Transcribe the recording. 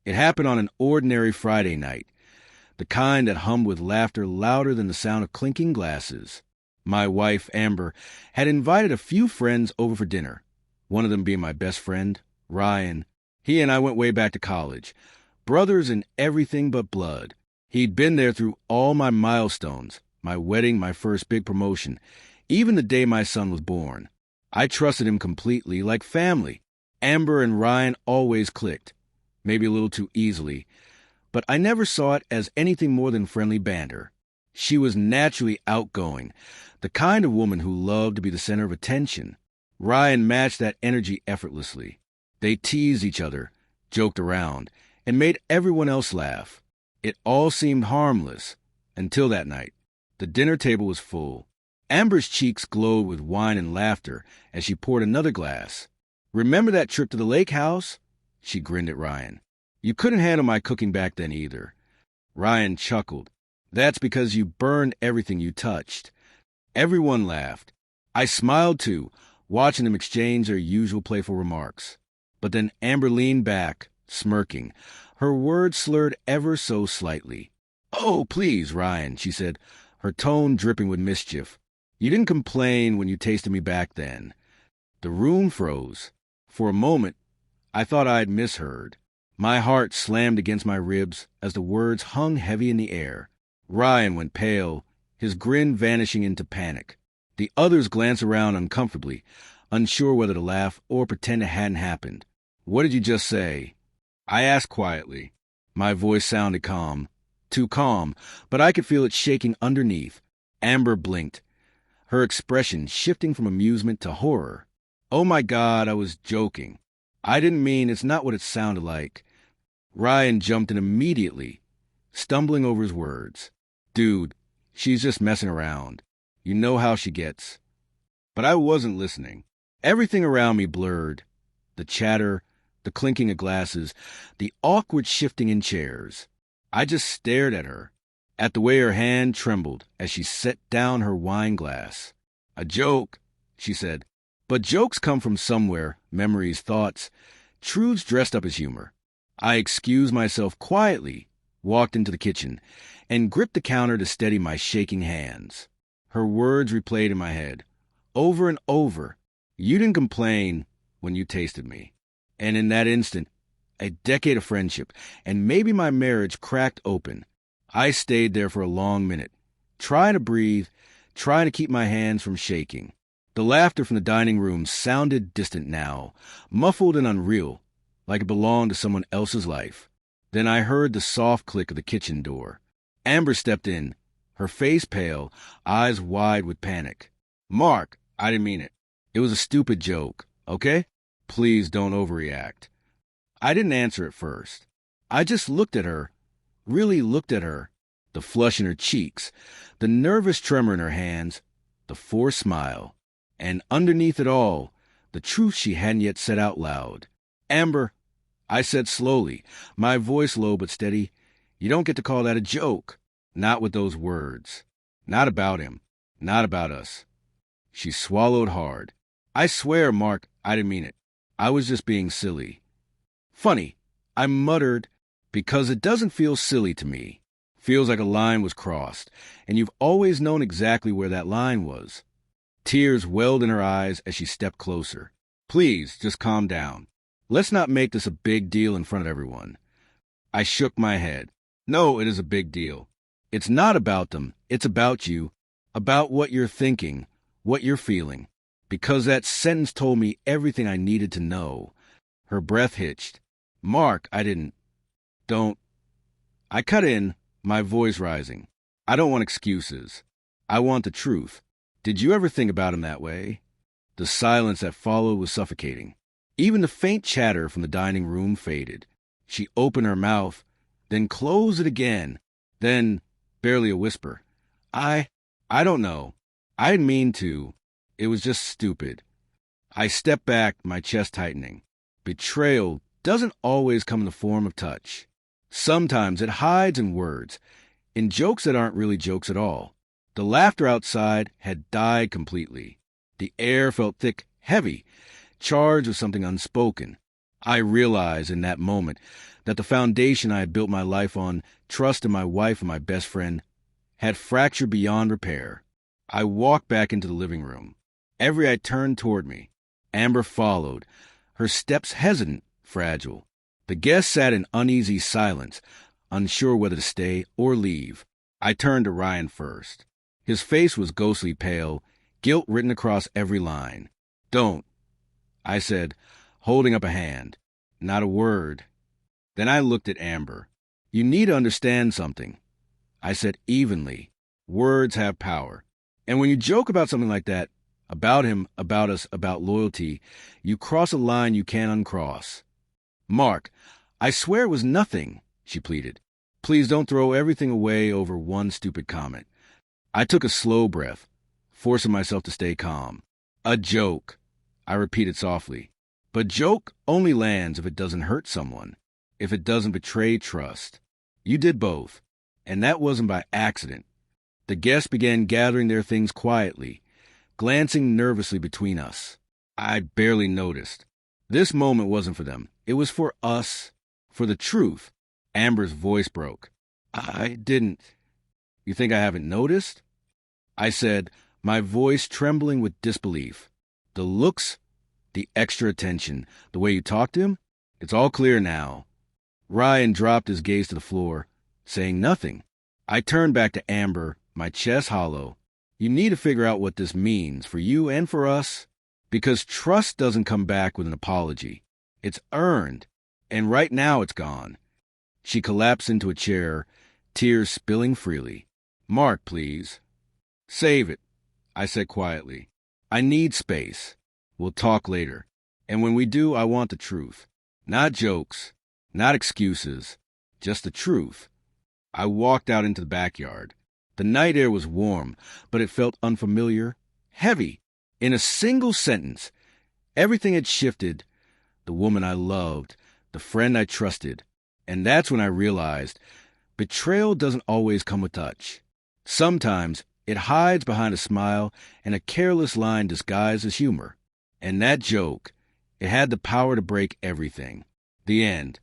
It happened on an ordinary Friday night, the kind that hummed with laughter louder than the sound of clinking glasses. My wife, Amber, had invited a few friends over for dinner, one of them being my best friend, Ryan. He and I went way back to college, brothers in everything but blood. He'd been there through all my milestones, my wedding, my first big promotion, even the day my son was born. I trusted him completely, like family. Amber and Ryan always clicked, maybe a little too easily, but I never saw it as anything more than friendly banter. She was naturally outgoing, the kind of woman who loved to be the center of attention. Ryan matched that energy effortlessly. They teased each other, joked around, and made everyone else laugh. It all seemed harmless, until that night. The dinner table was full. Amber's cheeks glowed with wine and laughter as she poured another glass. "Remember that trip to the lake house?" She grinned at Ryan. "You couldn't handle my cooking back then either." Ryan chuckled. "That's because you burned everything you touched." Everyone laughed. I smiled too, watching them exchange their usual playful remarks. But then Amber leaned back, smirking, her words slurred ever so slightly. "Oh, please, Ryan," she said, her tone dripping with mischief. "You didn't complain when you tasted me back then." The room froze. For a moment, I thought I had misheard. My heart slammed against my ribs as the words hung heavy in the air. Ryan went pale, his grin vanishing into panic. The others glanced around uncomfortably, unsure whether to laugh or pretend it hadn't happened. "What did you just say?" I asked quietly. My voice sounded calm. Too calm, but I could feel it shaking underneath. Amber blinked, her expression shifting from amusement to horror. "Oh my God, I was joking. I didn't mean it's not what it sounded like." Ryan jumped in immediately, stumbling over his words. "Dude, she's just messing around. You know how she gets." But I wasn't listening. Everything around me blurred. The chatter, the clinking of glasses, the awkward shifting in chairs. I just stared at her, at the way her hand trembled as she set down her wine glass. "A joke," she said. But jokes come from somewhere, memories, thoughts. Truths dressed up as humor. I excused myself quietly, walked into the kitchen, and gripped the counter to steady my shaking hands. Her words replayed in my head, over and over. "You didn't complain when you tasted me." And in that instant, a decade of friendship, and maybe my marriage cracked open. I stayed there for a long minute, trying to breathe, trying to keep my hands from shaking. The laughter from the dining room sounded distant now, muffled and unreal, like it belonged to someone else's life. Then I heard the soft click of the kitchen door. Amber stepped in, her face pale, eyes wide with panic. "Mark, I didn't mean it. It was a stupid joke, okay? Please don't overreact." I didn't answer at first. I just looked at her, really looked at her, the flush in her cheeks, the nervous tremor in her hands, the forced smile, and underneath it all, the truth she hadn't yet said out loud. "Amber," I said slowly, my voice low but steady, "you don't get to call that a joke. Not with those words. Not about him. Not about us." She swallowed hard. "I swear, Mark, I didn't mean it. I was just being silly." "Funny," I muttered, "because it doesn't feel silly to me. Feels like a line was crossed, and you've always known exactly where that line was." Tears welled in her eyes as she stepped closer. "Please, just calm down. Let's not make this a big deal in front of everyone." I shook my head. "No, it is a big deal. It's not about them. It's about you, about what you're thinking, what you're feeling. Because that sentence told me everything I needed to know." Her breath hitched. "Mark, don't." I cut in, my voice rising. "I don't want excuses. I want the truth. Did you ever think about him that way?" The silence that followed was suffocating. Even the faint chatter from the dining room faded. She opened her mouth, then closed it again, then, barely a whisper, I don't know. I didn't mean to. It was just stupid." I stepped back, my chest tightening. Betrayal doesn't always come in the form of touch. Sometimes it hides in words, in jokes that aren't really jokes at all. The laughter outside had died completely. The air felt thick, heavy, charged with something unspoken. I realized in that moment that the foundation I had built my life on, trust in my wife and my best friend, had fractured beyond repair. I walked back into the living room. Every eye turned toward me. Amber followed, her steps hesitant, fragile. The guests sat in uneasy silence, unsure whether to stay or leave. I turned to Ryan first. His face was ghostly pale, guilt written across every line. "Don't," I said, holding up a hand. "Not a word." Then I looked at Amber. "You need to understand something," I said evenly. "Words have power. And when you joke about something like that, about him, about us, about loyalty, you cross a line you can't uncross." "Mark, I swear it was nothing," she pleaded. "Please don't throw everything away over one stupid comment." I took a slow breath, forcing myself to stay calm. "A joke," I repeated softly. "But joke only lands if it doesn't hurt someone, if it doesn't betray trust. You did both, and that wasn't by accident." The guests began gathering their things quietly, glancing nervously between us. I barely noticed. This moment wasn't for them. It was for us, for the truth. Amber's voice broke. "I didn't. You think I haven't noticed?" I said, my voice trembling with disbelief. "The looks, the extra attention, the way you talked to him, it's all clear now." Ryan dropped his gaze to the floor, saying nothing. I turned back to Amber, my chest hollow. "You need to figure out what this means for you and for us, because trust doesn't come back with an apology. It's earned, and right now it's gone." She collapsed into a chair, tears spilling freely. "Mark, please." "Save it," I said quietly. "I need space. We'll talk later. And when we do, I want the truth. Not jokes, not excuses, just the truth." I walked out into the backyard. The night air was warm, but it felt unfamiliar, heavy. In a single sentence, everything had shifted. The woman I loved, the friend I trusted. And that's when I realized betrayal doesn't always come with touch. Sometimes it hides behind a smile and a careless line disguised as humor. And that joke, it had the power to break everything. The end.